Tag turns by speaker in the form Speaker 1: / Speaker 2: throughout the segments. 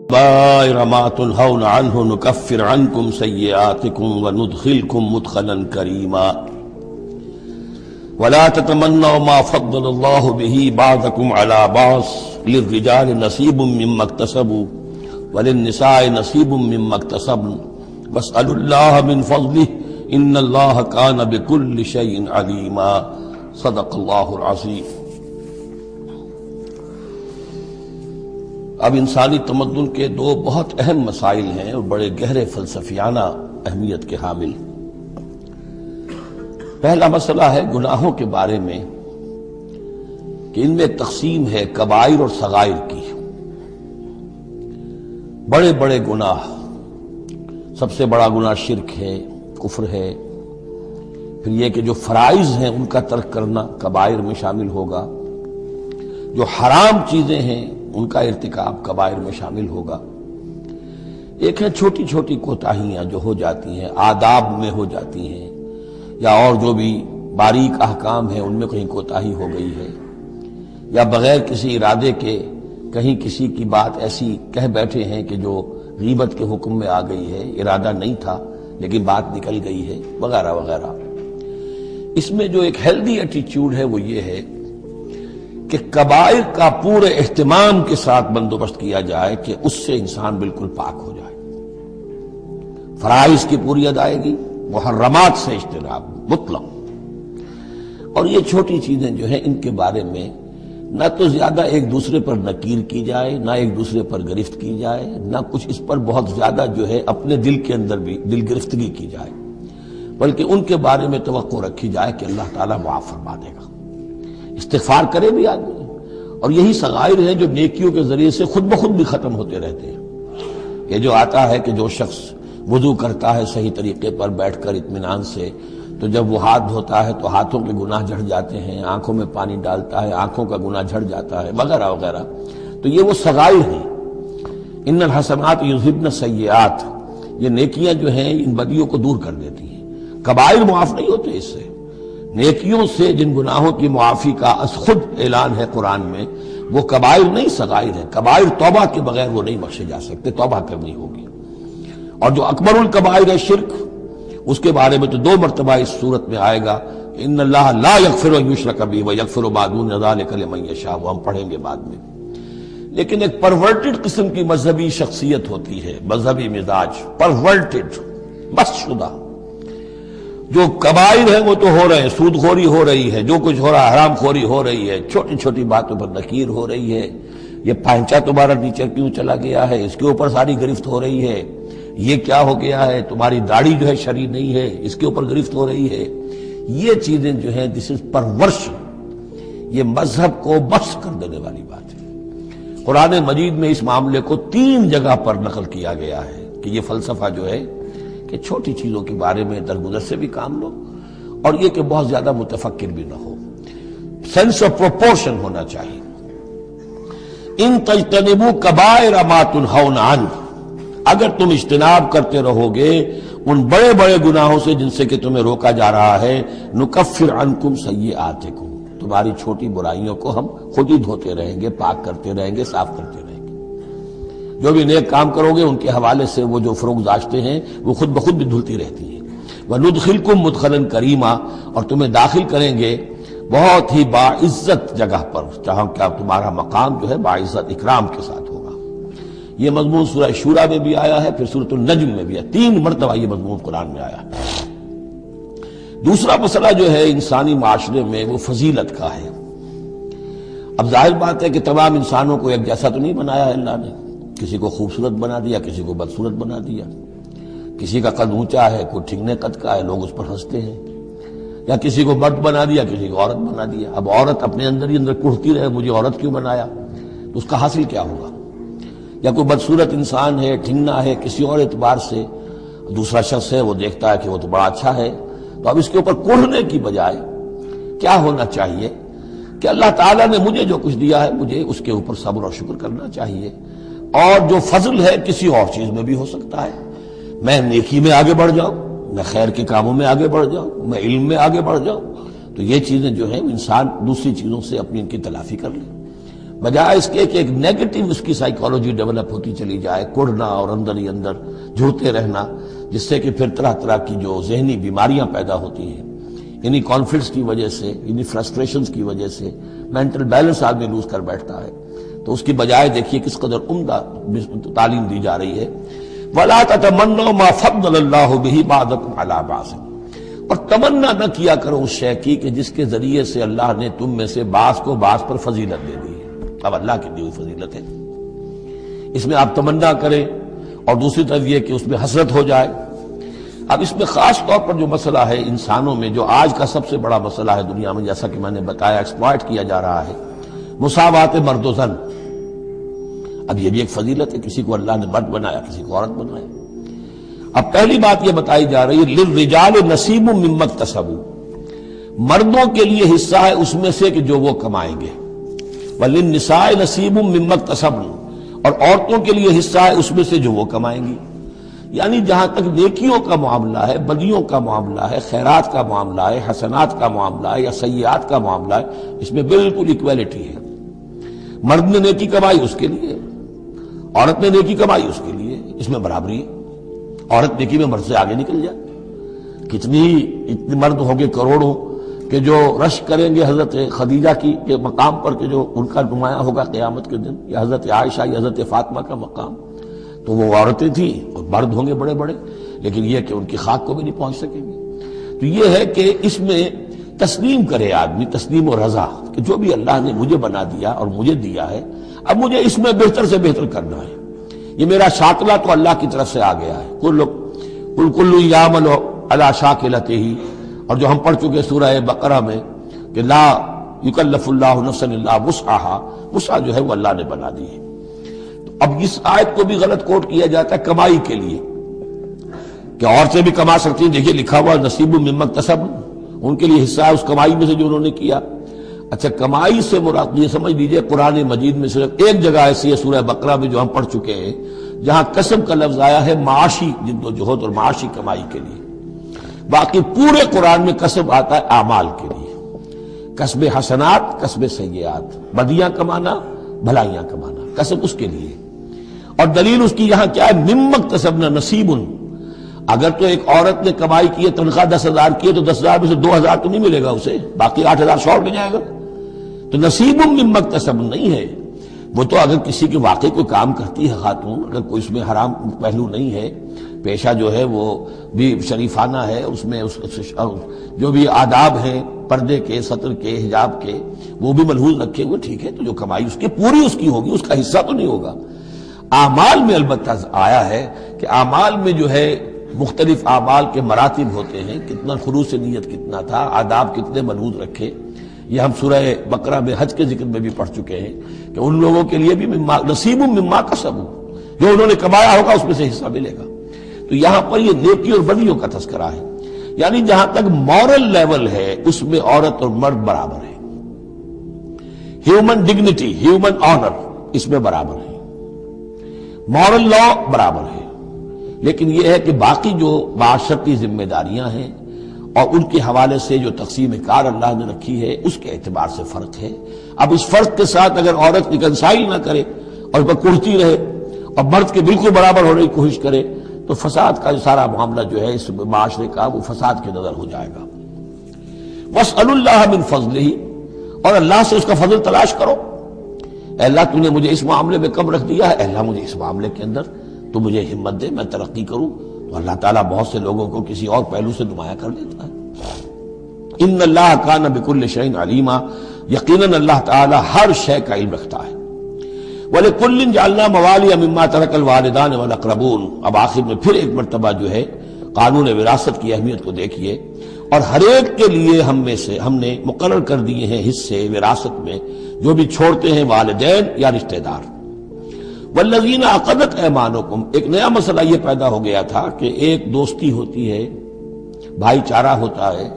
Speaker 1: كبائر ما تنهون عنه نكفر عنكم سيئاتكم وندخلكم مدخلا كريما ولا تتمنوا ما فضل الله به بعضكم على بعض للرجال نصيب مما اكتسبوا وللنساء نصيب مما اكتسبن واسألوا الله من فضله إن الله كان بكل شيء عليما صدق الله العظيم۔ اب انسانی تمدن کے دو بہت اہم مسائل ہیں اور بڑے گہرے فلسفیانہ اہمیت کے حامل۔ پہلا مسئلہ ہے گناہوں کے بارے میں کہ ان میں تقسیم ہے کبائر اور صغائر کی۔ بڑے بڑے گناہ، سب سے بڑا گناہ شرک ہے، کفر ہے، پھر یہ کہ جو فرائض ہیں ان کا ترک کرنا کبائر میں شامل ہوگا، جو حرام چیزیں ہیں ان کا ارتکاب کبائر میں شامل ہوگا۔ ایک ہے چھوٹی چھوٹی کوتاہیاں جو ہو جاتی ہیں، آداب میں ہو جاتی ہیں، یا اور جو بھی باریک احکام ہیں ان میں کہیں کوتاہی ہو گئی ہے، یا بغیر کسی ارادے کے کہیں کسی کی بات ایسی کہہ بیٹھے ہیں کہ جو غیبت کے حکم میں آ گئی ہے، ارادہ نہیں تھا لیکن بات نکل گئی ہے، وغیرہ وغیرہ۔ اس میں جو ایک ہیلدی ایٹیچیوڈ ہے وہ یہ ہے کہ کبائر کا پورے اہتمام کے ساتھ بندوبست کیا جائے کہ اس سے انسان بالکل پاک ہو جائے، فرائض کی پوری ادائیگی، محرمات سے اجتناب مطلق۔ اور یہ چھوٹی چیزیں جو ہیں ان کے بارے میں نہ تو زیادہ ایک دوسرے پر نکیر کی جائے، نہ ایک دوسرے پر گرفت کی جائے، نہ کچھ اس پر بہت زیادہ جو ہے اپنے دل کے اندر بھی دل گرفتگی کی جائے، بلکہ ان کے بارے میں توقع رکھی جائے کہ اللہ تعالیٰ معاف فرما دے گا، استغفار کرے بھی آدمی۔ اور یہی صغائر ہیں جو نیکیوں کے ذریعے سے خود بخود بھی ختم ہوتے رہتے ہیں۔ یہ جو آتا ہے کہ جو شخص وضو کرتا ہے صحیح طریقے پر بیٹھ کر اطمینان سے، تو جب وہ ہاتھ دھوتا ہے تو ہاتھوں کے گناہ جھڑ جاتے ہیں، آنکھوں میں پانی ڈالتا ہے آنکھوں کا گناہ جھڑ جاتا ہے، وغیرہ وغیرہ۔ تو یہ وہ صغائر ہیں۔ ان الحسنات یذہبن السیئات، یہ نیکیاں جو ہیں ان بدیوں کو دور کر دیتی ہیں۔ کبائر معاف نہیں ہوتے اس سے۔ نیکیوں سے جن گناہوں کی معافی کا خود اعلان ہے قرآن میں، وہ کبائر نہیں صغائر ہیں۔ کبائر توبہ کے بغیر وہ نہیں بخشے جا سکتے، توبہ کرنی ہوگی۔ اور جو اکبر الکبائر ہے شرک، اس کے بارے میں تو دو مرتبہ اس صورت میں آئے گا، ان اللہ لا یغفر ان یشرک بہ ویغفر ما دون ذلک لمن یشاء، وہ ہم پڑھیں گے بعد میں۔ لیکن ایک پرورٹڈ قسم کی مذہبی شخصیت ہوتی ہے، مذہبی مزاج، پرورٹڈ، بس شدہ۔ جو کبائر ہیں وہ تو ہو رہے ہیں، سود خوری ہو رہی ہے، جو کچھ ہو رہا ہے حرام خوری ہو رہی ہے، چھوٹی چھوٹی باتوں پر نکیر ہو رہی ہے، یہ پائنچا تمہارا نیچے کیوں چلا گیا ہے، اس کے اوپر ساری گرفت ہو رہی ہے، یہ کیا ہو گیا ہے، تمہاری داڑھی جو ہے شرعی نہیں ہے، اس کے اوپر گرفت ہو رہی ہے۔ یہ چیزیں جو ہیں دس از پرورش، یہ مذہب کو بس کر دینے والی بات ہے۔ قرآن مجید میں اس معاملے کو 3 جگہ پر نقل کیا گیا ہے کہ یہ فلسفہ جو ہے کہ چھوٹی چیزوں کے بارے میں درگزر سے بھی کام لو، اور یہ کہ بہت زیادہ متفکر بھی نہ ہو، سینس آف پروپورشن ہونا چاہیے۔ ان تجتنبوا کبائر ما تنہون عنہ، اگر تم اجتناب کرتے رہو گے ان بڑے بڑے گناہوں سے جن سے کہ تمہیں روکا جا رہا ہے، نکفر عنکم سیئاتکم، تمہاری چھوٹی برائیوں کو ہم خود ہی دھوتے رہیں گے، پاک کرتے رہیں گے، صاف کرتے رہیں گے۔ جو بھی نیک کام کرو گے ان کے حوالے سے وہ جو فروغ داشتیں ہیں وہ خود بخود بھی دھلتی رہتی ہیں۔ وَنُدْخِلْكُمْ مُدْخَلًا کریما، اور تمہیں داخل کریں گے بہت ہی باعزت جگہ پر، جہاں کہ تمہارا مقام جو ہے باعزت اکرام کے ساتھ ہوگا۔ یہ مضمون سورہ شورى میں بھی آیا ہے، پھر سورۃ النجم میں بھی ہے، 3 مرتبہ یہ مضمون قرآن میں آیا ہے۔ دوسرا مسئلہ جو ہے انسانی معاشرے میں وہ فضیلت کا ہے۔ اب ظاہر بات ہے کہ تمام انسانوں کو ایک جیسا تو نہیں بنایا ہے اللہ نے، کسی کو خوبصورت بنا دیا، کسی کو بدصورت بنا دیا، کسی کا قد اونچا ہے، کوئی ٹھگنے قد کا ہے، لوگ اس پر ہنستے ہیں، یا کسی کو مرد بنا دیا، کسی کو عورت بنا دیا۔ اب عورت اپنے اندر ہی اندر کڑھتی رہے مجھے عورت کیوں بنایا، تو اس کا حاصل کیا ہوگا؟ یا کوئی بدصورت انسان ہے، ٹھگنا ہے کسی اور اعتبار سے، دوسرا شخص ہے وہ دیکھتا ہے کہ وہ تو بڑا اچھا ہے، تو اب اس کے اوپر کڑھنے کی بجائے کیا ہونا چاہیے کہ اللہ تعالیٰ نے مجھے جو کچھ دیا ہے مجھے اس کے اوپر صبر اور شکر کرنا چاہیے، اور جو فضل ہے کسی اور چیز میں بھی ہو سکتا ہے، میں نیکی میں آگے بڑھ جاؤں، میں خیر کے کاموں میں آگے بڑھ جاؤں، میں علم میں آگے بڑھ جاؤں، تو یہ چیزیں جو ہیں انسان دوسری چیزوں سے اپنی ان کی تلافی کر لے۔ بجائے اس کے کہ ایک نیگیٹو اس کی سائیکالوجی ڈیولپ ہوتی چلی جائے، کڑنا اور اندر ہی اندر جھوٹتے رہنا، جس سے کہ پھر طرح طرح کی جو ذہنی بیماریاں پیدا ہوتی ہیں، انہی کانفلکٹس کی وجہ سے، انہی فرسٹریشنز کی وجہ سے مینٹل بیلنس آدمی لوز کر بیٹھتا ہے۔ تو اس کی بجائے دیکھیے کس قدر عمدہ تعلیم دی جا رہی ہے، وَلَا تَتَمَنَّوْا مَا فَضَّلَ اللَّهُ بِهِ بَعْضَكُمْ عَلَىٰ بَعْضٍ، اور تمنا نہ کیا کرو اس شے کی کہ جس کے ذریعے سے اللہ نے تم میں سے بعض کو بعض پر فضیلت دے دی ہے۔ اب اللہ کی دی ہوئی فضیلت ہے، اس میں آپ تمنا کریں، اور دوسری طرف یہ کہ اس میں حسرت ہو جائے۔ اب اس میں خاص طور پر جو مسئلہ ہے انسانوں میں، جو آج کا سب سے بڑا مسئلہ ہے دنیا میں، جیسا کہ میں نے بتایا ایکسپلائٹ کیا جا رہا ہے، مساوات مرد و زن۔ اب یہ بھی ایک فضیلت ہے، کسی کو اللہ نے مرد بنایا، کسی کو عورت بنایا۔ اب پہلی بات یہ بتائی جا رہی ہے للرجال نصیب مما اکتسبوا، مردوں کے لیے حصہ ہے اس میں سے کہ جو وہ کمائیں گے، وللنساء نصیب مما اکتسبن، اور عورتوں کے لیے حصہ ہے اس میں سے جو وہ کمائیں گی۔ یعنی جہاں تک نیکیوں کا معاملہ ہے، بدیوں کا معاملہ ہے، خیرات کا معاملہ ہے، حسنات کا معاملہ ہے یا سیئات کا معاملہ ہے، اس میں بالکل ایکویلٹی ہے۔ مرد نے نیکی کمائی اس کے لیے، عورت نے نیکی کمائی اس کے لیے، اس میں برابری ہے۔ عورت نیکی میں مرد سے آگے نکل جائے، اتنے مرد ہوں گے کروڑوں کہ جو رش کریں گے حضرت خدیجہ کی کے مقام پر، کہ جو ان کا نمایاں ہوگا قیامت کے دن، یا حضرت عائشہ یا حضرت فاطمہ کا مقام، تو وہ عورتیں تھیں اور مرد ہوں گے بڑے بڑے، لیکن یہ کہ ان کی خاک کو بھی نہیں پہنچ سکیں گے۔ تو یہ ہے کہ اس میں تسلیم کرے آدمی، تسلیم و رضا، کہ جو بھی اللہ نے مجھے بنا دیا اور مجھے دیا ہے، اب مجھے اس میں بہتر سے بہتر کرنا ہے۔ یہ میرا شاکلہ تو اللہ کی طرف سے آ گیا ہے، کل یعمل علی شاکلتہ، اور جو ہم پڑھ چکے سورہ بقرہ میں کہ لا یکلف اللہ نفسا الا وسعہا، وسع جو ہے وہ اللہ نے بنا دی ہے۔ تو اب اس آیت کو بھی غلط کوٹ کیا جاتا ہے کمائی کے لیے، کہ عورتیں بھی کما سکتی ہیں، دیکھیے لکھا ہوا نصیب مما اکتسبن، ان کے لیے حصہ ہے اس کمائی میں سے جو انہوں نے کیا۔ اچھا، کمائی سے مراد یہ سمجھ لیجئے قرآن مجید میں صرف ایک جگہ ایسی ہے سورہ بقرہ میں جو ہم پڑھ چکے ہیں، جہاں کسب کا لفظ آیا ہے معاشی جد و جہد اور معاشی کمائی کے لیے۔ باقی پورے قرآن میں کسب آتا ہے اعمال کے لیے، کسب حسنات، کسب سیئات، بدیاں کمانا، بھلائیاں کمانا، کسب اس کے لیے۔ اور دلیل اس کی یہاں کیا ہے، مما اکتسبنا نصیب۔ اگر تو ایک عورت نے کمائی کی ہے، تنخواہ 10,000 کی ہے، تو 10,000 میں سے 2,000 تو نہیں ملے گا اسے، باقی 8,000 شارٹ میں جائے گا۔ تو نصیب مما اکتسبن نہیں ہے وہ، تو اگر کسی کے واقعی کوئی کام کرتی ہے خاتون، اگر کوئی اس میں حرام پہلو نہیں ہے، پیشہ جو ہے وہ بھی شریفانہ ہے، اس میں جو بھی آداب ہیں پردے کے، سطر کے، حجاب کے، وہ بھی ملحوظ رکھے ہوئے، ٹھیک ہے، تو جو کمائی اس کی پوری اس کی ہوگی، اس کا حصہ تو نہیں ہوگا۔ اعمال میں البتہ آیا ہے کہ اعمال میں جو ہے مختلف اعمال کے مراتب ہوتے ہیں، کتنا خلوص نیت کتنا تھا، آداب کتنے ملحوظ رکھے، یہ ہم سورہ بقرہ میں حج کے ذکر میں بھی پڑھ چکے ہیں کہ ان لوگوں کے لیے بھی نصیب مما کسبوا، جو انہوں نے کمایا ہوگا اس میں سے حصہ ملے گا۔ تو یہاں پر یہ نیکی اور بدیوں کا تذکرہ ہے، یعنی جہاں تک مورل لیول ہے اس میں عورت اور مرد برابر ہیں، ہیومن ڈگنیٹی، ہیومن آنر اس میں برابر ہے، مورل لا برابر ہے۔ لیکن یہ ہے کہ باقی جو معاشرتی ذمہ داریاں ہیں اور ان کے حوالے سے جو تقسیم کار اللہ نے رکھی ہے، اس کے اعتبار سے فرق ہے۔ اب اس فرق کے ساتھ اگر عورت ریکنسائل نہ کرے اور اس پر کڑتی رہے اور مرد کے بالکل برابر ہونے کی کوشش کرے، تو فساد کا سارا معاملہ جو ہے اس معاشرے کا، وہ فساد کے نظر ہو جائے گا۔ وَاسْأَلُوا اللَّهَ مِنْ فَضْلِهِ، اور اللہ سے اس کا فضل تلاش کرو۔ اے اللہ تو نے مجھے اس معاملے میں کم رکھ دیا ہے، اے اللہ مجھے اس معاملے کے اندر تو مجھے ہمت دے، میں ترقی کروں۔ تو اللہ تعالیٰ بہت سے لوگوں کو کسی اور پہلو سے نمایاں کر دیتا ہے۔ ان اللہ کان بکل شیء علیما، یقیناً اللہ تعالیٰ ہر شے کا علم رکھتا ہے۔ وَلِكُلٍّ جَعَلْنَا مَوَالِيَ مِمَّا تَرَكَ الْوَالِدَانِ وَالْأَقْرَبُونَ، اب آخر میں پھر ایک مرتبہ جو ہے قانون وراثت کی اہمیت کو دیکھیے، اور ہر ایک کے لیے ہم نے مقرر کر دیے ہیں حصے وراثت میں جو بھی چھوڑتے ہیں والدین یا رشتہ دار۔ والذین عقدت ایمانکم، ایک نیا مسئلہ یہ پیدا ہو گیا تھا کہ ایک دوستی ہوتی ہے، بھائی چارہ ہوتا ہے،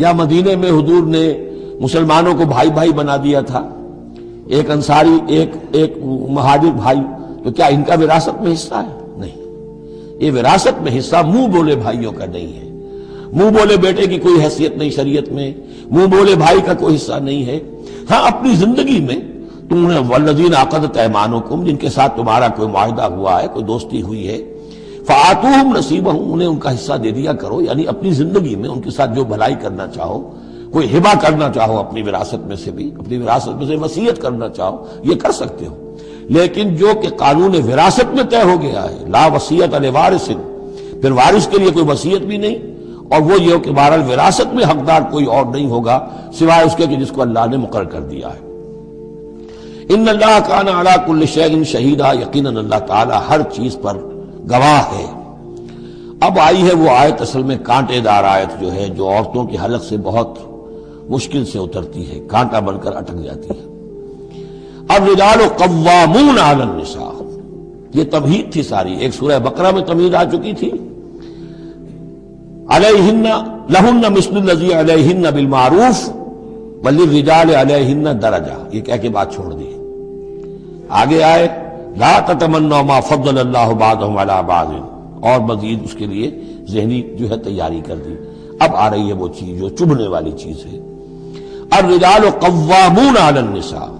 Speaker 1: یا مدینے میں حضور نے مسلمانوں کو بھائی بھائی بنا دیا تھا، ایک انصاری ایک مہاجر بھائی، تو کیا ان کا وراثت میں حصہ ہے؟ نہیں، یہ وراثت میں حصہ منہ بولے بھائیوں کا نہیں ہے، منہ بولے بیٹے کی کوئی حیثیت نہیں شریعت میں، منہ بولے بھائی کا کوئی حصہ نہیں ہے۔ ہاں اپنی زندگی میں تو والذین عقدت ایمانکم، جن کے ساتھ تمہارا کوئی معاہدہ ہوا ہے، کوئی دوستی ہوئی ہے، فآتوہم نصیبہم، انہیں ان کا حصہ دے دیا کرو، یعنی اپنی زندگی میں ان کے ساتھ جو بھلائی کرنا چاہو، کوئی ہبہ کرنا چاہو اپنی وراثت میں سے بھی، اپنی وراثت میں سے وصیت کرنا چاہو، یہ کر سکتے ہو، لیکن جو کہ قانون وراثت میں طے ہو گیا ہے، لا وصیت لوارث، پھر وارث کے لیے کوئی وصیت بھی نہیں، اور وہ یہ کہ بہرحال وراثت میں حقدار کوئی اور نہیں ہوگا سوائے اس کے کہ جس کو اللہ نے مقرر کر دیا ہے۔ ان اللہ کان علی کل شیء شہیدا، یقیناً اللہ تعالی ہر چیز پر گواہ ہے۔ اب آئی ہے وہ آیت، اصل میں کانٹے دار آیت جو ہے، جو عورتوں کی حلق سے بہت مشکل سے اترتی ہے، کانٹا بن کر اٹک جاتی ہے۔ الرجال قوامون علی النساء، یہ تمہید تھی ساری، ایک سورہ بقرہ میں تمہید آ چکی تھی، علیہن لہن مثل الذی علیہن بالمعروف وللرجال علیہن درجہ، یہ کہہ کے بات چھوڑ دی۔ آگے آئے لا تتمنوا ما فضل اللہ بعضهم علی بعض، اور مزید اس کے لیے ذہنی جو ہے تیاری کر دی۔ اب آ رہی ہے وہ چیز جو چبھنے والی چیز ہے۔ الرجال قوامون علی النساء،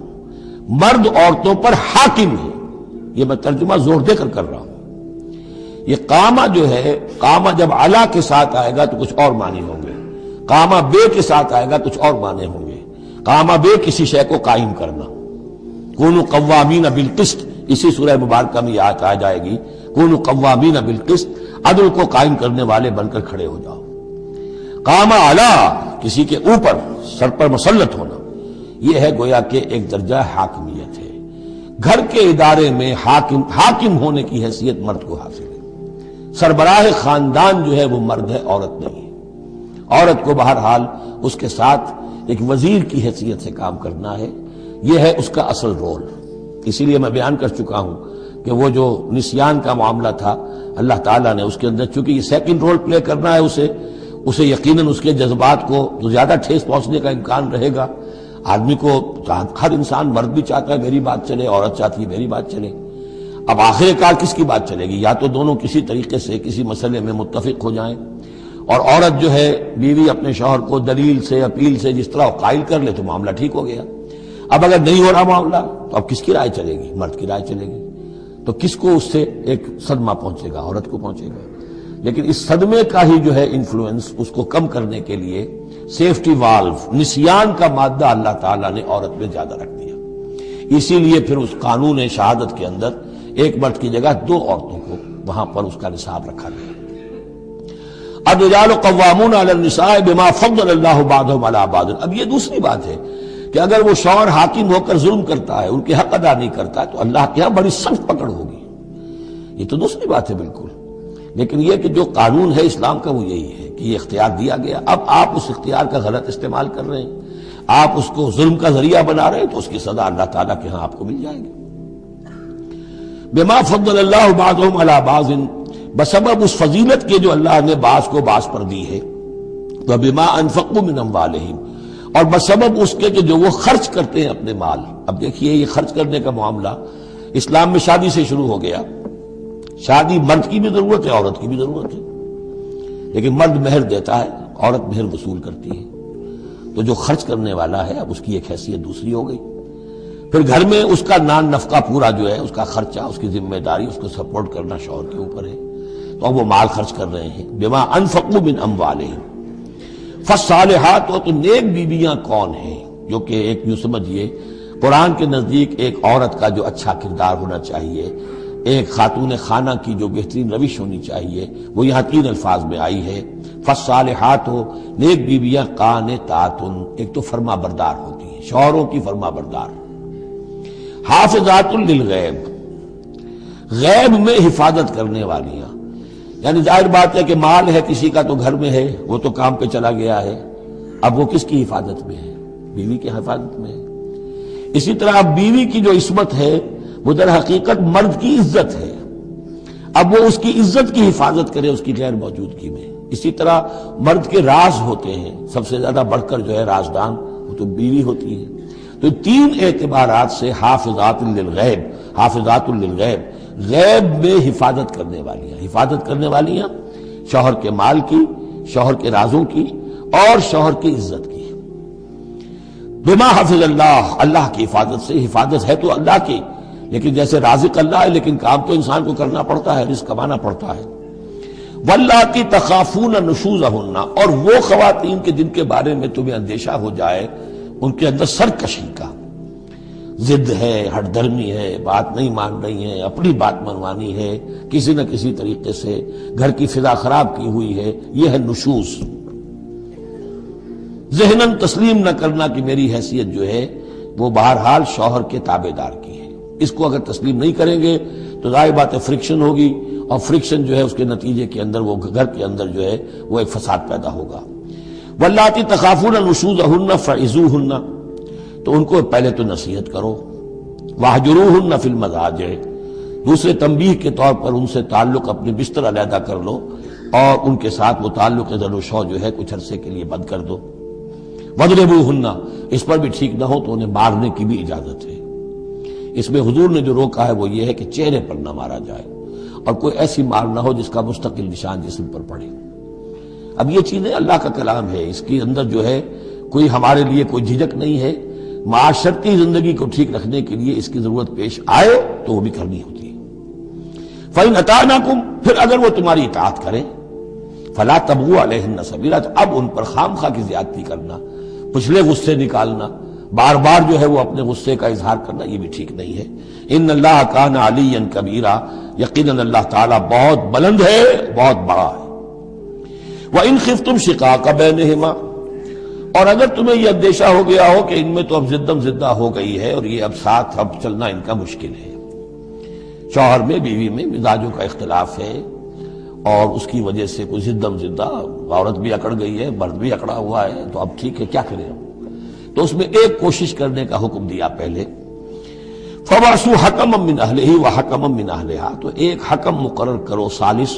Speaker 1: مرد عورتوں پر حاکم ہے۔ یہ میں ترجمہ زور دے کر رہا ہوں۔ یہ قامہ جو ہے، قامہ جب علا کے ساتھ آئے گا تو کچھ اور معنی ہوں گے، قامہ بے کے ساتھ آئے گا کچھ اور معنی ہوں گے۔ قامہ بے کسی شے کو قائم کرنا، کونوا قوامین بالقسط، اسی سورہ مبارکہ میں یہ آیت آ جائے گی، کونوا قوامین بالقسط، عدل کو قائم کرنے والے بن کر کھڑے ہو جاؤ۔ قامہ علا، کسی کے اوپر، سر پر مسلط ہونا، یہ ہے گویا کہ ایک درجہ حاکمیت ہے۔ گھر کے ادارے میں حاکم ہونے کی حیثیت مرد کو حاصل ہے۔ سربراہ خاندان جو ہے وہ مرد ہے، عورت نہیں ہے۔ عورت کو بہرحال اس کے ساتھ ایک وزیر کی حیثیت سے کام کرنا ہے، یہ ہے اس کا اصل رول۔ اسی لیے میں بیان کر چکا ہوں کہ وہ جو نسیان کا معاملہ تھا، اللہ تعالیٰ نے اس کے اندر چونکہ یہ سیکنڈ رول پلے کرنا ہے اسے یقیناً اس کے جذبات کو تو زیادہ ٹھیس پہنچنے کا امکان رہے گا۔ آدمی کو، ہر انسان، مرد بھی چاہتا ہے میری بات چلے، عورت چاہتی ہے میری بات چلے۔ اب آخر کار کس کی بات چلے گی؟ یا تو دونوں کسی طریقے سے کسی مسئلے میں متفق ہو جائیں، اور عورت جو ہے بیوی اپنے شوہر کو دلیل سے، اپیل سے جس طرح قائل کر لے تو معاملہ ٹھیک ہو گیا۔ اب اگر نہیں ہو رہا معاملہ تو اب کس کی رائے چلے گی؟ مرد کی رائے چلے گی۔ تو کس کو اس سے ایک صدمہ پہنچے گا؟ عورت کو پہنچے گا۔ لیکن اس صدمے کا ہی جو ہے انفلوئنس، اس کو کم کرنے کے لیے سیفٹی والو، نسیان کا مادہ اللہ تعالیٰ نے عورت میں زیادہ رکھ دیا۔ اسی لیے پھر اس قانون شہادت کے اندر ایک مرد کی جگہ 2 عورتوں کو وہاں پر اس کا نصاب رکھا گیا۔ الرجال قوامون علی النساء بما فضل اللہ بعضهم علی بعض۔ اب یہ دوسری بات ہے کہ اگر وہ شوہر حاکم ہو کر ظلم کرتا ہے، ان کے حق ادا نہیں کرتا ہے، تو اللہ کے یہاں بڑی سخت پکڑ ہوگی۔ یہ تو دوسری بات ہے بالکل، لیکن یہ کہ جو قانون ہے اسلام کا وہ یہی ہے کہ یہ اختیار دیا گیا۔ اب آپ اس اختیار کا غلط استعمال کر رہے ہیں، آپ اس کو ظلم کا ذریعہ بنا رہے ہیں، تو اس کی سزا اللہ تعالیٰ کے ہاں آپ کو مل جائے گی۔ بما فضل اللہ بعضهم علی بعض، بسبب اس فضیلت کے جو اللہ نے بعض کو بعض پر دی ہے، وبما انفقوا من اموالہم، اور بسبب اس کے کہ جو وہ خرچ کرتے ہیں اپنے مال۔ اب دیکھیے یہ خرچ کرنے کا معاملہ اسلام میں شادی سے شروع ہو گیا۔ شادی مرد کی بھی ضرورت ہے، عورت کی بھی ضرورت ہے، لیکن مرد مہر دیتا ہے، عورت مہر وصول کرتی ہے۔ تو جو خرچ کرنے والا ہے اب اس کی ایک حیثیت دوسری ہو گئی۔ پھر گھر میں اس کا نان نفقہ پورا جو ہے، اس کا خرچہ، اس کی ذمہ داری، اس کو سپورٹ کرنا شوہر کے اوپر ہے، تو اب وہ مال خرچ کر رہے ہیں۔ بما انفقوا من اموالہم، فالصالحات، تو نیک بیویاں کون ہیں؟ جو کہ ایک یوں سمجھیے قرآن کے نزدیک ایک عورت کا جو اچھا کردار ہونا چاہیے، ایک خاتون خانہ کی جو بہترین روش ہونی چاہیے، وہ یہاں 3 الفاظ میں آئی ہے۔ فالصالحات، نیک بیویاں قانتات، ایک تو فرما بردار ہوتی ہیں، شوہروں کی فرما بردار۔ حافظات للغیب، غیب میں حفاظت کرنے والیاں، یعنی ظاہر بات ہے کہ مال ہے کسی کا تو گھر میں ہے، وہ تو کام پہ چلا گیا ہے، اب وہ کس کی حفاظت میں ہے؟ بیوی کی حفاظت میں ہے۔ اسی طرح اب بیوی کی جو عصمت ہے وہ در حقیقت مرد کی عزت ہے، اب وہ اس کی عزت کی حفاظت کرے اس کی غیر موجودگی میں۔ اسی طرح مرد کے راز ہوتے ہیں، سب سے زیادہ بڑھ کر جو ہے رازدان وہ تو بیوی ہوتی ہے۔ تو 3 اعتبارات سے حافظات للغیب، حافظات للغیب، غیب میں حفاظت کرنے والیاں، حفاظت کرنے والیاں شوہر کے مال کی، شوہر کے رازوں کی، اور شوہر کی عزت کی۔ بما حفظ اللہ، اللہ کی حفاظت سے، حفاظت ہے تو اللہ کی، لیکن جیسے رازق اللہ ہے لیکن کام تو انسان کو کرنا پڑتا ہے، رزق کمانا پڑتا ہے۔ واللاتی تخافون نشوزہن، اور وہ خواتین کے جن کے بارے میں تمہیں اندیشہ ہو جائے ان کے اندر سرکشی کا، ضد ہے، ہٹ دھرمی ہے، بات نہیں مان رہی ہیں، اپنی بات منوانی ہے، کسی نہ کسی طریقے سے گھر کی فضا خراب کی ہوئی ہے، یہ ہے نشوز۔ ذہناً تسلیم نہ کرنا کہ میری حیثیت جو ہے وہ بہرحال شوہر کے تابع دار کی ہے، اس کو اگر تسلیم نہیں کریں گے تو ظاہر بات ہے فرکشن ہوگی، اور فرکشن جو ہے اس کے نتیجے کے اندر وہ گھر کے اندر جو ہے وہ ایک فساد پیدا ہوگا۔ واللاتی تخافون نشوزہن فعظوہن، تو ان کو پہلے تو نصیحت کرو، واہجروہن فی المضاجع، دوسرے تنبیہ کے طور پر ان سے تعلق اپنے بستر علیحدہ کر لو اور ان کے ساتھ وہ تعلق ضر و شو جو ہے کچھ عرصے کے لیے بند کر دو۔ وَاضْرِبُوهُنَّ، اس پر بھی ٹھیک نہ ہو تو انہیں مارنے کی بھی اجازت ہے۔ اس میں حضور نے جو روکا ہے وہ یہ ہے کہ چہرے پر نہ مارا جائے اور کوئی ایسی مار نہ ہو جس کا مستقل نشان جسم پر پڑے۔ اب یہ چیزیں اللہ کا کلام ہے، اس کے اندر جو ہے کوئی ہمارے لیے کوئی جھجک نہیں ہے، معاشرتی زندگی کو ٹھیک رکھنے کے لیے اس کی ضرورت پیش آئے تو وہ بھی کرنی ہوتی ہے۔ فَإِنْ أَطَعْنَكُمْ، پھر اگر وہ تمہاری اطاعت کریں، فَلَا تَبْغُوا عَلَيْهِنَّ سَبِيلًا، تو اب ان پر خام خواہ کی زیادتی کرنا، پچھلے غصے نکالنا، بار بار جو ہے وہ اپنے غصے کا اظہار کرنا، یہ بھی ٹھیک نہیں ہے۔ ان اللہ کان علیٰ کبیرا، یقیناً اللہ تعالیٰ بہت بلند ہے، بہت بڑا ہے۔ وَإِنْ خِفْتُمْ شِقَاقَ بَيْنِهِمَا، اور اگر تمہیں یہ اندیشہ ہو گیا ہو کہ ان میں تو اب زدم زدہ ہو گئی ہے اور یہ اب ساتھ اب چلنا ان کا مشکل ہے، شوہر میں بیوی میں مزاجوں کا اختلاف ہے اور اس کی وجہ سے کوئی زدم زدہ، عورت بھی اکڑ گئی ہے، مرد بھی اکڑا ہوا ہے، تو اب ٹھیک ہے کیا کریں ہم؟ تو اس میں ایک کوشش کرنے کا حکم دیا پہلے، فَبَعْثُوا حَكَمًا مِّنْ أَهْلِهِ وَحَكَمًا مِّنْ أَهْلِهَا، تو ایک حکم مقرر کرو ثالث،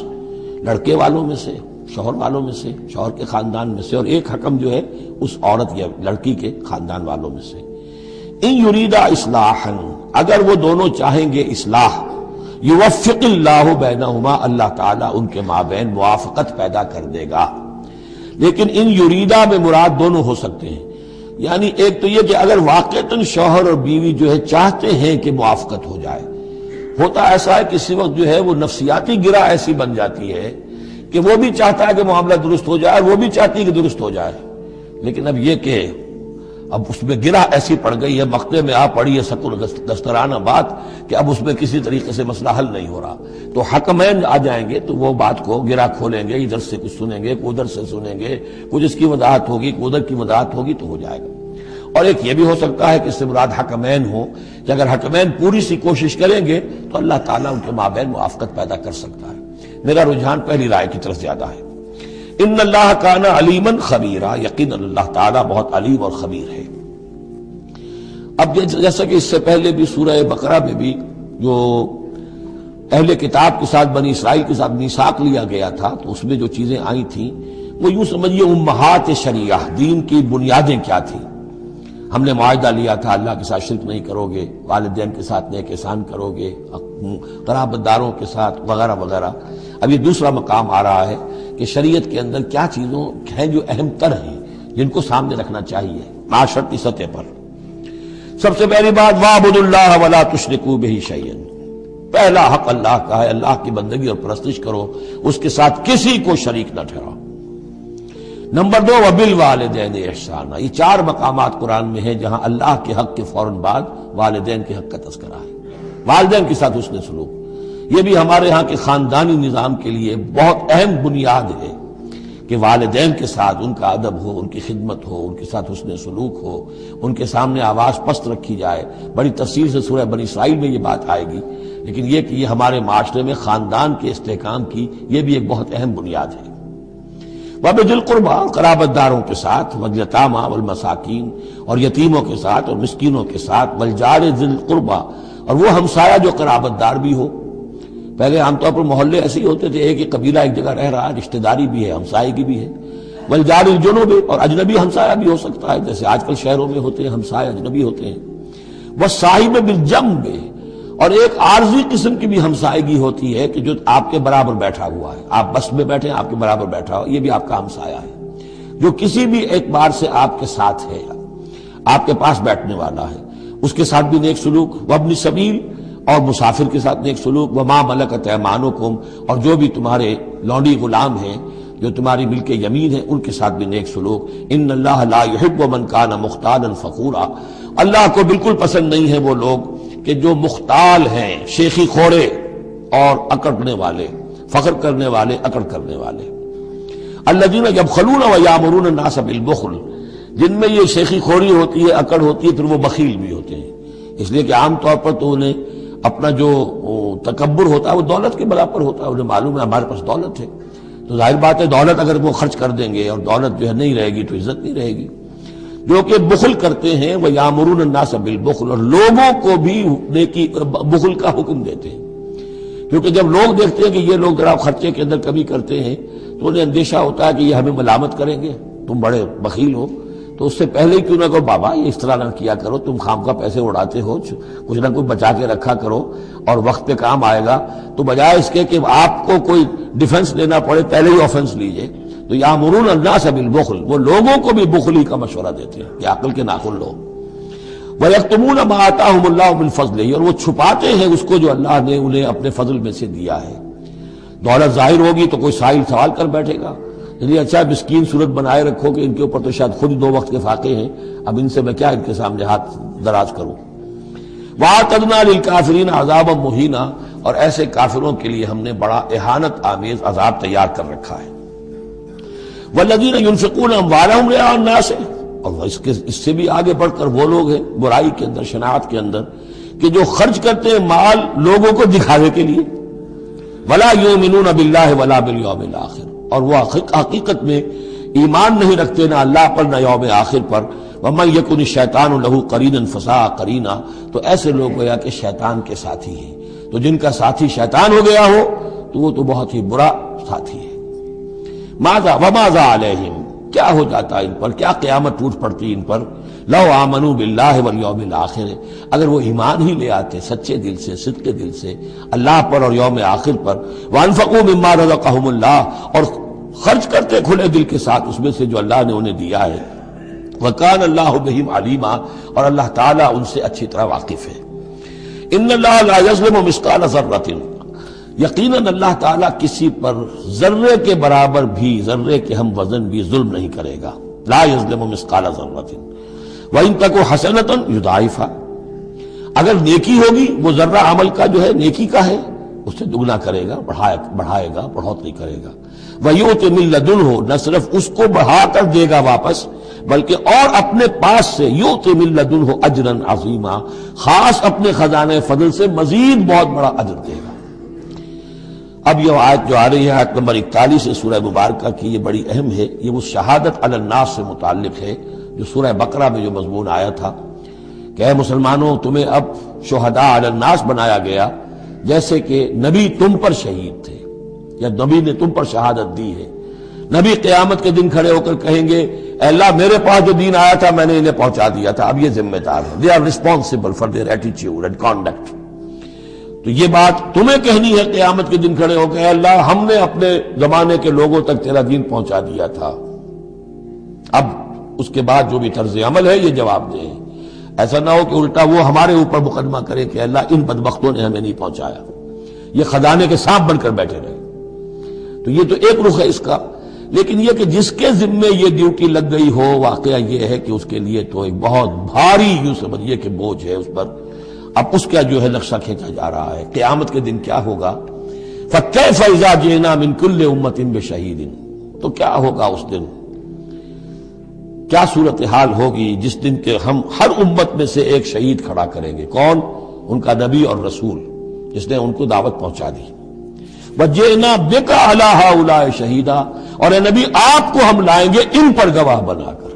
Speaker 1: لڑکے والوں میں سے، شوہر والوں میں سے، شوہر کے خاندان میں سے، اور ایک حکم جو ہے اس عورت یا لڑکی کے خاندان والوں میں سے۔ ان یریدا اصلاحا، اگر وہ دونوں چاہیں گے اصلاح، یوفق اللہ بینہما، اللہ تعالیٰ ان کے مابین موافقت پیدا کر دے گا۔ لیکن ان یریدا میں مراد دونوں ہو سکتے ہیں، یعنی ایک تو یہ کہ اگر واقعتاً شوہر اور بیوی جو ہے چاہتے ہیں کہ موافقت ہو جائے، ہوتا ایسا ہے کسی وقت جو ہے وہ نفسیاتی گرہ ایسی بن جاتی ہے کہ وہ بھی چاہتا ہے کہ معاملہ درست ہو جائے، وہ بھی چاہتی ہے کہ درست ہو جائے، لیکن اب یہ کہ اب اس میں گرہ ایسی پڑ گئی ہے، مقطع میں آ پڑی ہے سکر دسترانہ بات کہ اب اس میں کسی طریقے سے مسئلہ حل نہیں ہو رہا، تو حکمین آ جائیں گے تو وہ بات کو گرہ کھولیں گے، ادھر سے کچھ سنیں گے، ادھر سے سنیں گے، کچھ اس کی وضاحت ہوگی، ادھر کی وضاحت ہوگی تو ہو جائے گا۔ اور ایک یہ بھی ہو سکتا ہے کہ اس سے مراد حکمین ہو کہ اگر حکمین پوری سی کوشش کریں گے تو اللہ تعالیٰ ان کے مابین موافقت پیدا کر سکتا ہے۔ میرا رجحان پہلی رائے کی طرف زیادہ ہے۔ ان اللہ کان علیما خبیرا، یقیناً اللہ تعالیٰ بہت علیم اور خبیر ہے۔ اب جیسا کہ اس سے پہلے بھی سورہ بقرہ میں بھی جو اہل کتاب کے ساتھ بنی اسرائیل کے ساتھ میثاق لیا گیا تھا تو اس میں جو چیزیں آئی تھیں وہ یوں سمجھیے امہات شریعہ، دین کی بنیادیں کیا تھیں۔ ہم نے معاہدہ لیا تھا اللہ کے ساتھ شرک نہیں کرو گے، والدین کے ساتھ نیک احسان کرو گے، قرابت داروں کے ساتھ وغیرہ وغیرہ۔ اب یہ دوسرا مقام آ رہا ہے کہ شریعت کے اندر کیا چیزوں ہیں جو اہم تر ہیں جن کو سامنے رکھنا چاہیے معاشرتی سطح پر۔ سب سے پہلی بات وَاعْبُدُوا اللَّهَ وَلَا تُشْرِكُوا بِهِ شَيْئًا، پہلا حق اللہ کا ہے، اللہ کی بندگی اور پرستش کرو، اس کے ساتھ کسی کو شریک نہ ٹھہراؤ۔ نمبر 2 وَبِالْوَالِدَيْنِ احسانا، یہ 4 مقامات قرآن میں ہیں جہاں اللہ کے حق کے فوراً بعد والدین کے حق کا تذکرہ ہے۔ والدین کے ساتھ حسن سلوک، یہ بھی ہمارے ہاں کے خاندانی نظام کے لیے بہت اہم بنیاد ہے کہ والدین کے ساتھ ان کا ادب ہو، ان کی خدمت ہو، ان کے ساتھ حسن سلوک ہو، ان کے سامنے آواز پست رکھی جائے۔ بڑی تفصیل سے سورہ بنی اسرائیل میں یہ بات آئے گی، لیکن یہ کہ یہ ہمارے معاشرے میں خاندان کے استحکام کی یہ بھی ایک بہت اہم بنیاد ہے۔ وَبِذِي الْقُرْبَىٰ، قرابت داروں کے ساتھ، وَالْيَتَامَىٰ وَالْمَسَاكِينِ، اور یتیموں کے ساتھ اور مسکینوں کے ساتھ، وَالْجَارِ ذِي الْقُرْبَىٰ، اور وہ ہمسایہ جو قرابت دار بھی ہو۔ پہلے عام طور پر محلے ایسے ہی ہوتے تھے، ایک ہی قبیلہ ایک جگہ رہ رہا ہے، رشتہ داری بھی ہے، ہمسائیگی بھی ہے۔ وَالْجَارِ الْجُنُبِ، اور اجنبی ہمسایہ بھی ہو سکتا ہے، جیسے آج کل شہروں میں ہوتے ہیں ہمسایہ اجنبی ہوتے ہیں۔ وَالصَّاحِبِ بِالْجَنبِ، اور ایک عارضی قسم کی بھی ہمسائیگی ہوتی ہے کہ جو آپ کے برابر بیٹھا ہوا ہے، آپ بس میں بیٹھے ہیں آپ کے برابر بیٹھا ہوا، یہ بھی آپ کا ہمسایہ ہے جو کسی بھی اعتبار سے آپ کے ساتھ ہے۔ آپ کے پاس بیٹھنے والا ہے، اس کے ساتھ بھی نیک سلوک، وابن سبیل اور مسافر کے ساتھ نیک سلوک، وما ملکت ایمانکم اور جو بھی تمہارے لونڈی غلام ہیں جو تمہاری ملک یمین ہے ان کے ساتھ بھی نیک سلوک۔ ان اللہ لا یحب من کان مختالا فخورا، اللہ کو بالکل پسند نہیں ہے وہ لوگ کہ جو مختال ہیں، شیخی خوڑے اور اکڑنے والے، فخر کرنے والے، اکڑ کرنے والے۔ الذین یبخلون ویامرون الناس بالبخل، جن میں یہ شیخی خوری ہوتی ہے، اکڑ ہوتی ہے، پھر وہ بخیل بھی ہوتے ہیں، اس لیے کہ عام طور پر تو انہیں اپنا جو تکبر ہوتا ہے وہ دولت کے برابر ہوتا ہے، انہیں معلوم ہے ہمارے پاس دولت ہے، تو ظاہر بات ہے دولت اگر وہ خرچ کر دیں گے اور دولت جو ہے نہیں رہے گی تو عزت نہیں رہے گی۔ جو کہ بخل کرتے ہیں وہ یامرون الناس بالبخل، اور لوگوں کو بھی نیکی بخل کا حکم دیتے ہیں، کیونکہ جب لوگ دیکھتے ہیں کہ یہ لوگ ذرا خرچے کے اندر کمی کرتے ہیں تو انہیں اندیشہ ہوتا ہے کہ یہ ہمیں ملامت کریں گے، تم بڑے بخیل ہو، تو اس سے پہلے ہی کیوں نہ کہو بابا یہ اس طرح نہ کیا کرو، تم خام کا پیسے اڑاتے ہو، کچھ نہ کچھ بچا کے رکھا کرو اور وقت پہ کام آئے گا، تو بجائے اس کے کہ آپ کو کوئی ڈیفنس لینا پڑے پہلے ہی آفنس لیجئے۔ تو یامرون الناس بالبخل، وہ لوگوں کو بھی بخلی کا مشورہ دیتے ہیں کہ عقل کے ناخن لو۔ وَيَكْتُمُونَ مَا آتَاهُمُ اللَّهُ مِنْ فَضْلِهِ، اور وہ چھپاتے ہیں اس کو جو اللہ نے انہیں اپنے فضل میں سے دیا ہے۔ دولت ظاہر ہوگی تو کوئی سائل سوال کر بیٹھے گا، یعنی اچھا مسکین صورت بنائے رکھو کہ ان کے اوپر تو شاید خود 2 وقت کے فاقے ہیں، اب ان سے میں کیا ان کے سامنے ہاتھ دراز کروں۔ وَأَعْتَدْنَا لِلْكَافِرِينَ عَذَابًا مُهِينًا، اور ایسے کافروں کے لیے ہم نے بڑا اہانت آمیز عذاب تیار کر رکھا ہے۔ وَالَّذِينَ يُنْفِقُونَ أَمْوَالَهُمْ رِئَاءَ النَّاسِ، اور اس سے بھی آگے بڑھ کر وہ لوگ ہیں برائی کے اندر، شناعت کے اندر، کہ جو خرچ کرتے ہیں مال لوگوں کو دکھاوے کے لیے۔ وَلَا يُؤْمِنُونَ بِاللَّهِ وَلَا بِالْيَوْمِ الْآخِرِ، اور وہ حقیقت میں ایمان نہیں رکھتے نہ اللہ پر نہ یوم آخر پر۔ وَمَن يَكُنِ الشَّيْطَانُ لَهُ قَرِينًا فَسَاءَ قَرِينًا، تو ایسے لوگ گویا کہ شیطان کے ساتھی ہیں، تو جن کا ساتھی شیطان ہو گیا ہو تو وہ تو بہت ہی برا ساتھی ہے۔ ماذا وماذا علیہم، کیا ہو جاتا ان پر، کیا قیامت ٹوٹ پڑتی ان پر۔ لو آمنوا باللہ والیوم الآخر، اگر وہ ایمان ہی لے آتے سچے دل سے، صدق دل سے اللہ پر اور یوم آخر پر۔ وانفقوا مما رزقهم اللہ، اور خرچ کرتے کھلے دل کے ساتھ اس میں سے جو اللہ نے انہیں دیا ہے۔ وکان اللہ بہم علیما، اور اللہ تعالیٰ ان سے اچھی طرح واقف ہے۔ ان اللہ لا یظلم مثقال ذرۃ، یقیناً اللہ تعالیٰ کسی پر ذرے کے برابر بھی، ذرے کے ہم وزن بھی ظلم نہیں کرے گا۔ لا یظلم مثقال ذرۃ وَإِن تَكُ حَسَنَةً يُضَاعِفْهَا، اگر نیکی ہوگی وہ ذرہ عمل کا جو ہے نیکی کا ہے اس سے دگنا کرے گا، بڑھائے گا، بڑھوتری کرے گا۔ وَيُؤْتِ مِن لَّدُنْهُ، نہ صرف اس کو بڑھا کر دے گا واپس بلکہ اور اپنے پاس سے، یؤتِ مِن لَّدُنْهُ أَجْرًا عَظِیمًا، خاص اپنے خزانے فضل سے مزید بہت بڑا اجر دے گا۔ اب یہ آیت جو آ رہی ہے آیت نمبر 41 سے سورہ مبارکہ کی، یہ بڑی اہم ہے، یہ وہ شہادت علی الناس سے متعلق ہے جو سورہ بقرہ میں جو مضمون آیا تھا کہ اے مسلمانوں تمہیں اب شہداء علی الناس بنایا گیا، جیسے کہ نبی تم پر شہید تھے یا نبی نے تم پر شہادت دی ہے۔ نبی قیامت کے دن کھڑے ہو کر کہیں گے اے اللہ میرے پاس جو دین آیا تھا میں نے انہیں پہنچا دیا تھا، اب یہ ذمہ دار ہے۔ They are responsible for their attitude and conduct. تو یہ بات تمہیں کہنی ہے قیامت کے دن کھڑے ہو کے، اے اللہ ہم نے اپنے زمانے کے لوگوں تک تیرا دین پہنچا دیا تھا، اب اس کے بعد جو بھی طرز عمل ہے یہ جواب دیں۔ ایسا نہ ہو کہ الٹا وہ ہمارے اوپر مقدمہ کرے کہ اللہ ان بدبختوں نے ہمیں نہیں پہنچایا، یہ خزانے کے سانپ بن کر بیٹھے رہے۔ تو یہ تو ایک رخ ہے اس کا، لیکن یہ کہ جس کے ذمے یہ ڈیوٹی لگ گئی ہو، واقعہ یہ ہے کہ اس کے لیے تو ایک بہت بھاری یوں سمجھیے کہ بوجھ ہے اس پر۔ اب اس کا جو ہے نقشہ کھینچا جا رہا ہے قیامت کے دن کیا ہوگا۔ فَكَيْفَ إِذَا جِئْنَا مِن كُلِّ أُمَّةٍ بِشَهِيدٍ، تو کیا ہوگا اس دن، کیا صورتحال ہوگی جس دن کہ ہم ہر امت میں سے ایک شہید کھڑا کریں گے۔ کون؟ ان کا نبی اور رسول جس نے ان کو دعوت پہنچا دی۔ وَجِئْنَا بِكَ عَلَىٰ هَٰؤُلَاءِ شَهِيدًا، اور اے نبی آپ کو ہم لائیں گے ان پر گواہ بنا کر،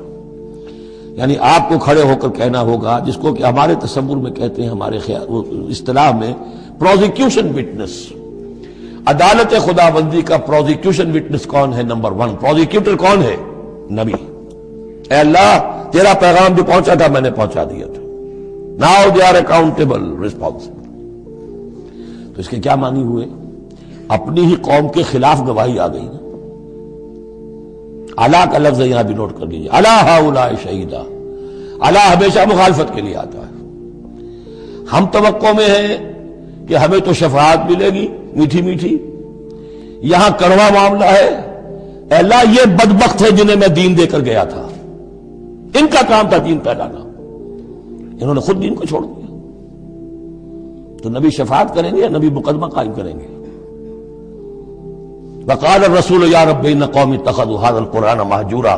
Speaker 1: یعنی آپ کو کھڑے ہو کر کہنا ہوگا، جس کو کہ ہمارے تصور میں کہتے ہیں، ہمارے اصطلاح میں پروزیکیوشن وٹنس۔ عدالت خداوندی کا پروزیکیوشن وٹنس کون ہے؟ نمبر 1 پروزیکیوٹر کون ہے؟ نبی۔ اے اللہ تیرا پیغام جو پہنچا تھا میں نے پہنچا دیا تھا، now they are accountable responsible. تو اس کے کیا معنی ہوئے؟ اپنی ہی قوم کے خلاف گواہی آ گئی نا۔ علا کا لفظ یہاں بھی نوٹ کر لیجیے، علی ہؤلاء شہیدا، اللہ ہمیشہ مخالفت کے لیے آتا ہے. ہم توقع میں ہیں کہ ہمیں تو شفاعت ملے گی میٹھی میٹھی، یہاں کڑوا معاملہ ہے. اے اللہ یہ بدبخت ہے جنہیں میں دین دے کر گیا تھا، ان کا کام تھا دین پھیلانا، انہوں نے خود دین کو چھوڑ دیا. تو نبی شفاعت کریں گے یا نبی مقدمہ قائم کریں گے؟ وقال الرسول یا رب ان قوم اتخذوا هذا القرآن مہجورا،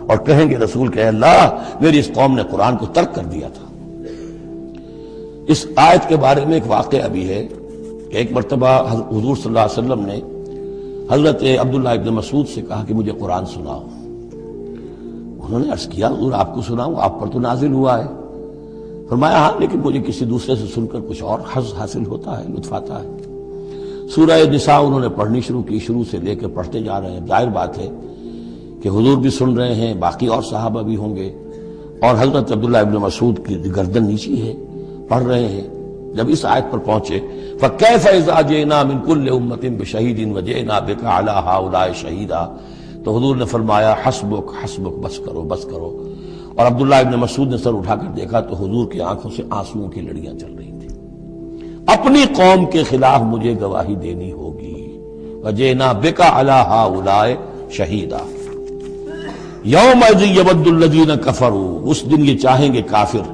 Speaker 1: اور کہیں گے رسول کہ اللہ میری اس قوم نے قرآن کو ترک کر دیا تھا. اس آیت کے بارے میں ایک واقعہ بھی ہے کہ ایک مرتبہ حضور صلی اللہ علیہ وسلم نے حضرت عبداللہ ابن مسعود سے کہا کہ مجھے قرآن سناؤ. انہوں نے عرض کیا حضور آپ کو سناؤں، آپ پر تو نازل ہوا ہے. فرمایا ہاں لیکن مجھے کسی دوسرے سے سن کر کچھ اور حظ حاصل ہوتا ہے، لطف آتا ہے. سورہ نساء انہوں نے پڑھنی شروع کی، شروع سے لے کے پڑھتے جا رہے ہیں. ظاہر بات ہے کہ حضور بھی سن رہے ہیں، باقی اور صحابہ بھی ہوں گے، اور حضرت عبداللہ ابن مسعود کی گردن نیچی ہے، پڑھ رہے ہیں. جب اس آیت پر پہنچے فَكَيْفَ إِذَا جِئْنَا مِن كُلِّ أُمَّةٍ بِشَهِيدٍ وَجِئْنَا بِكَ عَلَىٰ هَٰؤُلَاءِ شَهِيدًا، تو حضور نے فرمایا حسبک حسبک، بس کرو بس کرو. اور عبداللہ ابن مسعود نے سر اٹھا کر دیکھا تو حضور کی آنکھوں سے آنسوؤں کی لڑیاں چل رہی تھیں. اپنی قوم کے خلاف مجھے گواہی دینی ہوگی. وَجِئْنَا بِكَ عَلَىٰ هَٰؤُلَاءِ شَهِيدًا يَوْمَئِذٍ يَوَدُّ الَّذِينَ كَفَرُوا، اس دن یہ چاہیں گے کافر،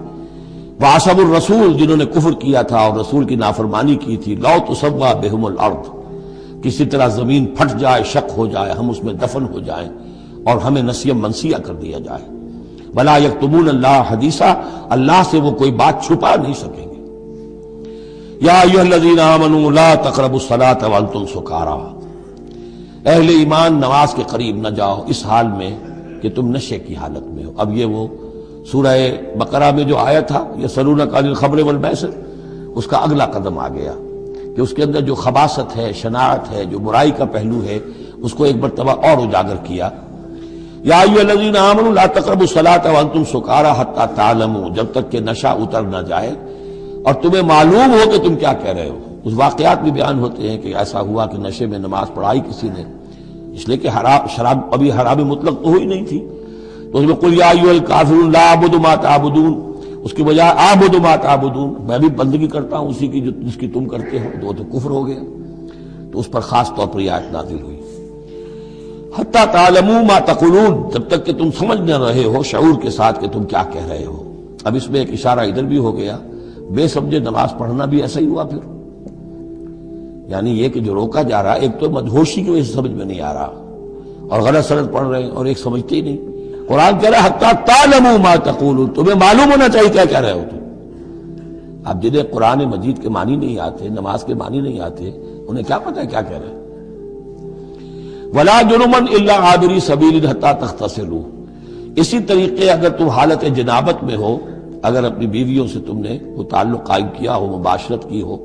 Speaker 1: وَعَصَوُا الرَّسُولَ جنہوں نے کفر کیا تھا اور رسول کی نافرمانی کی تھی، لَوْ تُسَوَّىٰ بِهُمُ الْأَرْضُ، کسی طرح زمین پھٹ جائے، شق ہو جائے، ہم اس میں دفن ہو جائیں اور ہمیں نسیہ منسیہ کر دیا جائے. وَلَا يَكْتُمُونَ اللَّهَ حَدِيثًا، اللہ سے وہ کوئی بات چھپا نہیں سکیں گے. یا ایھا الذین آمنوا لا تقربوا الصلاۃ وانتم سکارى، اہل ایمان نماز کے قریب نہ جاؤ اس حال میں کہ تم نشے کی حالت میں ہو. اب یہ وہ سورہ بقرہ میں جو آیا تھا یسألونک عن الخمر والمیسر، اس کا اگلا قدم آ گیا کہ اس کے اندر جو خباثت ہے، شناعت ہے، جو برائی کا پہلو ہے، اس کو ایک مرتبہ اور اجاگر کیا. یا ایھا الذین آمنوا لا تقربوا الصلاۃ وانتم سکارى حتی تعلموا، جب تک کہ نشہ اتر نہ جائے اور تمہیں معلوم ہو کہ تم کیا کہہ رہے ہو. اس واقعات بھی بیان ہوتے ہیں کہ ایسا ہوا کہ نشے میں نماز پڑھائی کسی نے، اس لیے کہ شراب ابھی حرام مطلق تو ہوئی نہیں تھی، تو اس میں قل یا ایھا الکافرون لا اعبد ما تعبدون، اس کی بجائے اعبد ما تعبدون، میں بھی بندگی کرتا ہوں اسی کی جس کی تم کرتے ہو، تو وہ تو کفر ہو گیا. تو اس پر خاص طور پر یہ آیت نازل ہوئی حتی تعلموا ما تقولون، جب تک کہ تم سمجھ نہ رہے ہو شعور کے ساتھ کہ تم کیا کہہ رہے ہو. اب اس میں ایک اشارہ ادھر بھی ہو گیا، بے سمجھے نماز پڑھنا بھی ایسا ہی ہوا. پھر یعنی یہ کہ جو روکا جا رہا، ایک تو مدہوشی کی وجہ سے سمجھ میں نہیں آ رہا اور غلط سند پڑھ رہے ہیں، اور ایک سمجھتے ہی نہیں. قرآن کہہ رہا ہے حتی تعلموا ما تقولون، تمہیں معلوم ہونا چاہیے کیا کہہ رہے ہو تم. اب جنہیں قرآن مجید کے معنی نہیں آتے، نماز کے معنی نہیں آتے، انہیں کیا پتہ ہے کیا کہہ رہے ہیں. وَلَا جُنُبًا إِلَّا عَابِرِي سَبِيلٍ حَتَّىٰ تَغْتَسِلُوا، اسی طریقے اگر تم حالت جنابت میں ہو، اگر اپنی بیویوں سے تم نے وہ تعلق قائم کیا ہو، مباشرت کی ہو،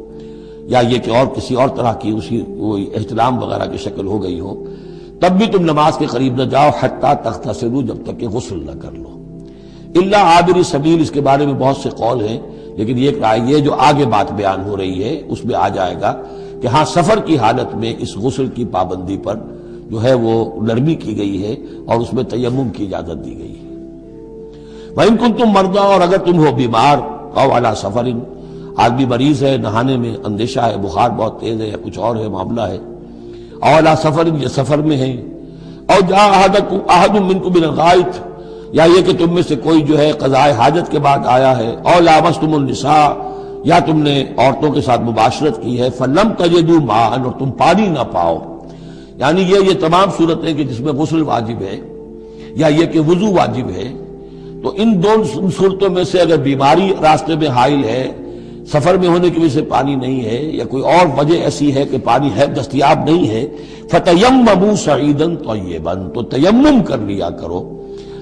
Speaker 1: یا یہ کہ اور کسی اور طرح کی اسی کوئی احتلام وغیرہ کی شکل ہو گئی ہو، تب بھی تم نماز کے قریب نہ جاؤ حتیٰ تغتسلوا، جب تک کہ غسل نہ کر لو. الا عابری سبیل، اس کے بارے میں بہت سے قول ہیں، لیکن یہ جو آگے بات بیان ہو رہی ہے اس میں آ جائے گا کہ ہاں سفر کی حالت میں اس غسل کی پابندی پر جو ہے وہ نرمی کی گئی ہے اور اس میں تیمم کی اجازت دی گئی ہے. وَإِن كُنتُم مَرْضَىٰ، اور اگر تم ہو بیمار، أَوْ عَلَىٰ سَفَرٍ، آدمی مریض ہے، نہانے میں اندیشہ ہے، بخار بہت تیز ہے یا کچھ اور ہے معاملہ ہے، أَوْ عَلَىٰ سَفَرٍ، یہ سفر میں ہے، أَوْ جَاءَ أَحَدٌ مِّنكُم مِّنَ الْغَائِطِ، یا یہ کہ تم میں سے کوئی جو ہے قضاء حاجت کے بعد آیا ہے، أَوْ لَامَسْتُمُ النِّسَاءَ، یا تم نے عورتوں کے ساتھ مباشرت کی ہے، فَلَمْ تَجِدُوا مَاءً، اور تم پانی نہ پاؤ. یعنی یہ تمام صورتیں کہ جس میں غسل واجب ہے یا یہ کہ وضو واجب ہے، تو ان دونوں صورتوں میں سے اگر بیماری راستے میں حائل ہے، سفر میں ہونے کی وجہ سے پانی نہیں ہے، یا کوئی اور وجہ ایسی ہے کہ پانی ہے دستیاب نہیں ہے، فَتَيَمَّمُوا صَعِيدًا طَيِّبًا، تو تیمم کر لیا کرو.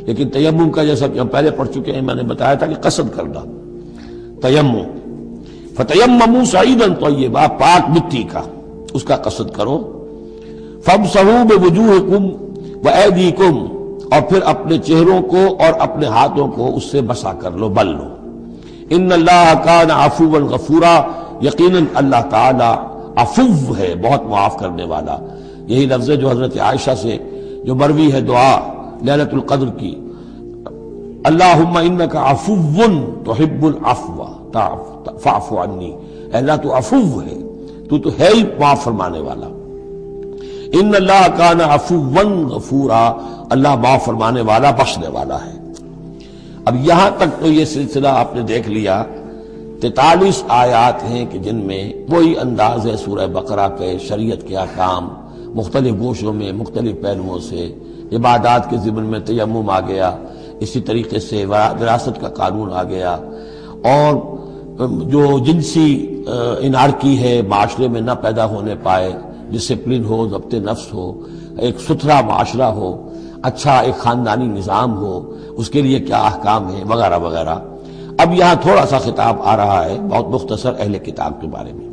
Speaker 1: لیکن تیمم کا جیسا کہ ہم پہلے پڑھ چکے ہیں، میں نے بتایا تھا کہ قصد کرنا تیمم، فَتَيَمَّمُوا صَعِيدًا طَيِّبًا، پاک مٹی کا اس کا قصد کرو. فَامْسَحُوا بِوُجُوهِكُمْ وَأَيْدِيكُمْ، اور پھر اپنے چہروں کو اور اپنے ہاتھوں کو اس سے مسح کر لو، بل لو. ان اللہ کان عفوا غفورا، یقیناً اللہ تعالی عفو ہے، بہت معاف کرنے والا. یہی لفظ ہے جو حضرت عائشہ سے جو مروی ہے دعا لیلۃ القدر کی، اللہم انک عفو تحب العفو فاعف عنی، اے اللہ تو عفو ہے، تو ہے ہی معاف فرمانے والا۔ ان اللہ کان عفوا غفورا، اللہ معاف فرمانے والا بخشنے والا ہے۔ اب یہاں تک تو یہ سلسلہ آپ نے دیکھ لیا، 43 آیات ہیں کہ جن میں وہی انداز ہے سورہ بقرہ کے، شریعت کے احکام مختلف گوشوں میں مختلف پہلوؤں سے، عبادات کے ضمن میں تیمم آ گیا، اسی طریقے سے وراثت کا قانون آ گیا، اور جو جنسی انارکی ہے معاشرے میں نہ پیدا ہونے پائے، ڈسپلن ہو، ضبط نفس ہو، ایک ستھرا معاشرہ ہو، اچھا ایک خاندانی نظام ہو، اس کے لیے کیا احکام ہیں وغیرہ وغیرہ۔ اب یہاں تھوڑا سا خطاب آ رہا ہے بہت مختصر اہل کتاب کے بارے میں۔